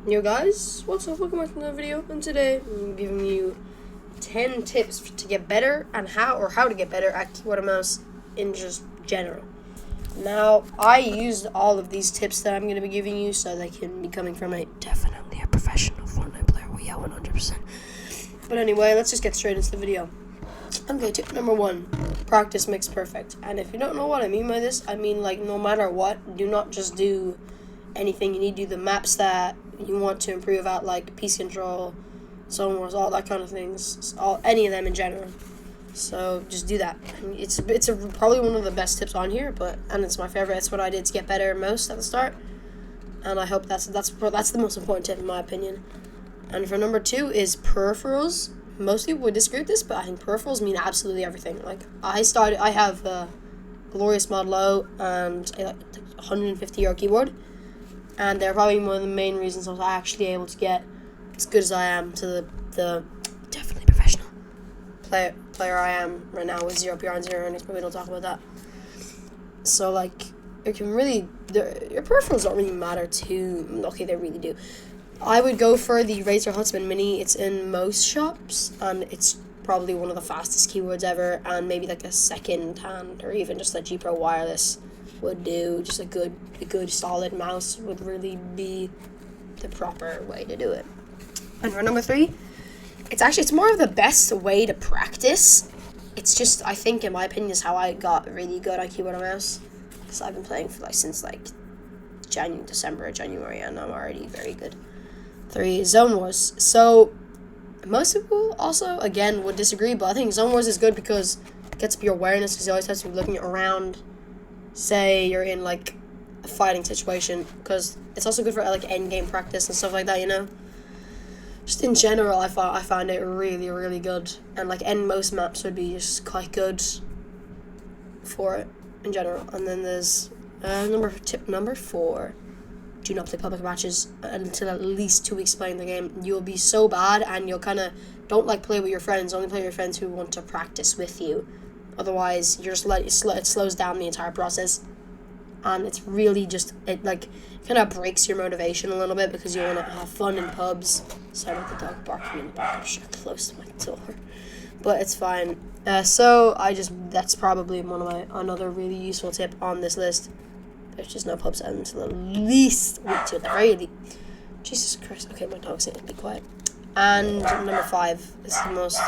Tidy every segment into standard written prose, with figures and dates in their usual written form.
Yo guys, what's up? Welcome back to another video, and today I'm giving you 10 tips to get better and how to get better at keyboard and mouse in just general. Now, I used all of these tips that I'm going to be giving you so they can be coming from definitely a professional Fortnite player. Well, yeah, 100%. But anyway, let's just get straight into the video. Okay, tip number 1, practice makes perfect. And if you don't know what I mean by this, I mean no matter what, do not just do anything. You need to do the maps that you want to improve at, like Peace Control, Zone Wars, all that kind of things, any of them in general. So just do that. It's probably one of the best tips on here, and it's my favorite. It's what I did to get better most at the start, and I hope that's the most important tip in my opinion. And for number 2 is peripherals. Most people would disagree with this, but I think peripherals mean absolutely everything. Like I have a glorious mod low and a 150 € keyboard. And they're probably one of the main reasons I was actually able to get as good as I am to the definitely professional player I am right now with 0 PR and 0 earnings, but we don't talk about that. So, it can really, your peripherals don't really matter too. Okay, they really do. I would go for the Razer Huntsman Mini. It's in most shops, and it's probably one of the fastest keyboards ever, and maybe a second hand or even just a G Pro wireless would do. Just a good solid mouse would really be the proper way to do it. And for number 3, it's more of the best way to practice. It's just, I think in my opinion, is how I got really good at keyboard and mouse, because I've been playing for since December, January, and I'm already very good. 3, Zone Wars. So most people also again would disagree, but I think Zone Wars is good because it gets up your awareness, because you always have to be looking around. Say you're in a fighting situation, because it's also good for end game practice and stuff like that, Just in general, I found it really, really good, and end most maps would be just quite good for it in general. And then there's tip number 4: do not play public matches until at least 2 weeks playing the game. You'll be so bad, and you'll don't play with your friends. Only play with your friends who want to practice with you. Otherwise, you're just it slows down the entire process, and it's really just it kind of breaks your motivation a little bit, because you want to have fun in pubs. Sorry about the dog barking in the back. I'm just close to my door, but it's fine. So that's probably another really useful tip on this list. There's just no pubs until at least week 2 at the very least. Jesus Christ. Okay, my dog's saying be quiet. And number 5 is the most.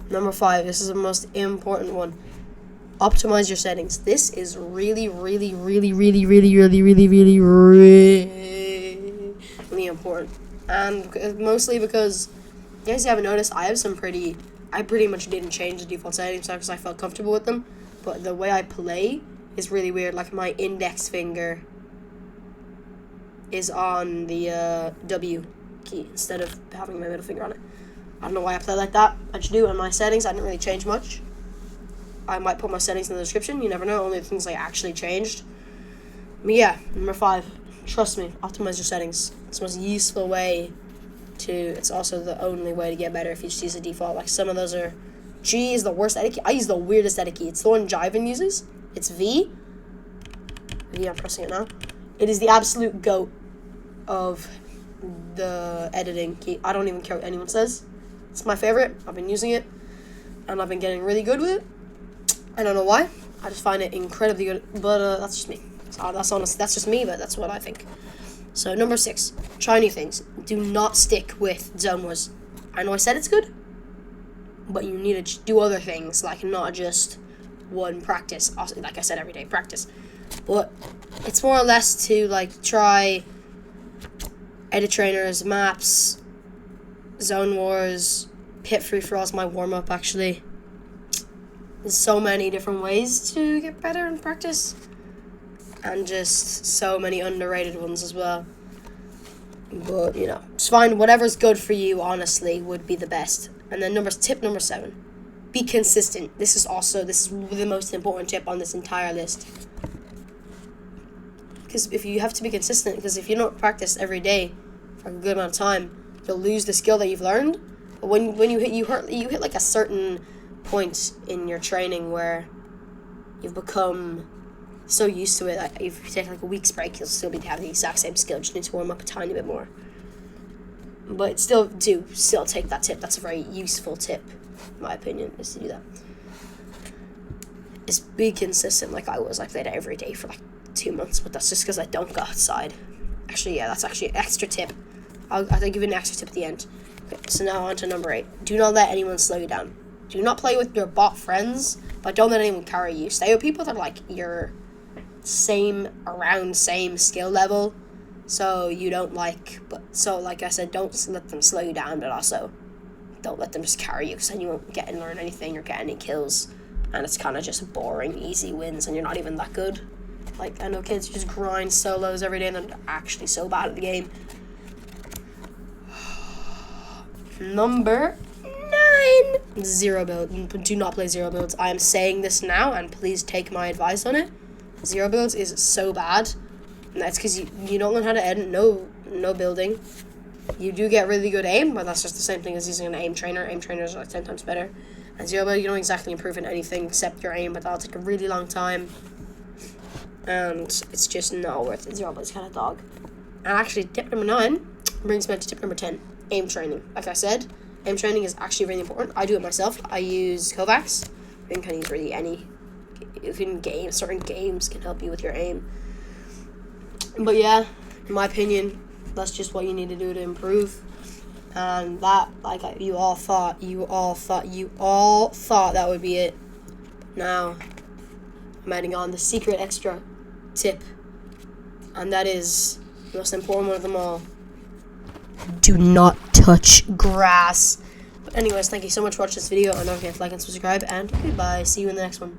Number 5, this is the most important one. Optimize your settings. This is really, really, really, really, really, really, really, really, really important. And mostly because, you guys haven't noticed, I pretty much didn't change the default settings because I felt comfortable with them. But the way I play is really weird. My index finger is on the W key instead of having my middle finger on it. I don't know why I play like that. I just do. On my settings, I didn't really change much. I might put my settings in the description. You never know. Only the things I actually changed. But yeah, number 5. Trust me. Optimize your settings. It's the most useful way to. It's also the only way to get better if you just use the default. Some of those are. G is the worst edit key. I use the weirdest edit key. It's the one Jiven uses. It's V. V, I'm pressing it now. It is the absolute GOAT of the editing key. I don't even care what anyone says. It's my favorite. I've been using it, and I've been getting really good with it. I don't know why. I just find it incredibly good, but that's just me. So that's just me, but that's what I think. So number 6, try new things. Do not stick with Zone Wars. I know I said it's good, but you need to do other things, not just one practice. Also, like I said, every day practice. But it's more or less to try edit trainers, maps, Zone Wars, pit free for all's my warm up. Actually, there's so many different ways to get better in practice, and just so many underrated ones as well. But just find whatever's good for you. Honestly, would be the best. And then tip number 7: be consistent. This is the most important tip on this entire list. Because if you have to be consistent, because if you don't practice every day for a good amount of time, you'll lose the skill that you've learned. But when you hit a certain point in your training where you've become so used to it. Like, if you take like a week's break, you'll still be having the exact same skill. Just need to warm up a tiny bit more. But still take that tip. That's a very useful tip, in my opinion, is to do that. Is be consistent like I was. I played it every day for like 2 months, but that's just because I don't go outside. Actually, yeah, that's actually an extra tip. I'll give you an extra tip at the end. Okay, so now on to number 8. Do not let anyone slow you down. Do not play with your bot friends, but don't let anyone carry you. Stay with people that are like your same skill level. So you don't like I said, don't let them slow you down, but also don't let them just carry you, because then you won't get and learn anything or get any kills. And it's kind of just boring, easy wins, and you're not even that good. Like, I know kids just grind solos every day, and they're actually so bad at the game. Number 9. 0 build. Do not play 0 builds. I am saying this now, and please take my advice on it. 0 builds is so bad, and that's because you don't learn how to edit. No building. You do get really good aim, but that's just the same thing as using an aim trainer. Aim trainers are like 10 times better. And 0 build, you don't exactly improve in anything except your aim, but that'll take a really long time. And it's just not worth it. 0 build is kind of dog. And actually, tip number 9 brings me to tip number 10. Aim training. Like I said, aim training is actually really important. I do it myself. I use Kovacs. You can kind of use really any. Certain games can help you with your aim. But yeah, in my opinion, that's just what you need to do to improve. And that, like, you all thought that would be it. Now, I'm adding on the secret extra tip, and that is the most important one of them all. Do not touch grass. But anyways, thank you so much for watching this video, and don't forget to like and subscribe, and goodbye. See you in the next one.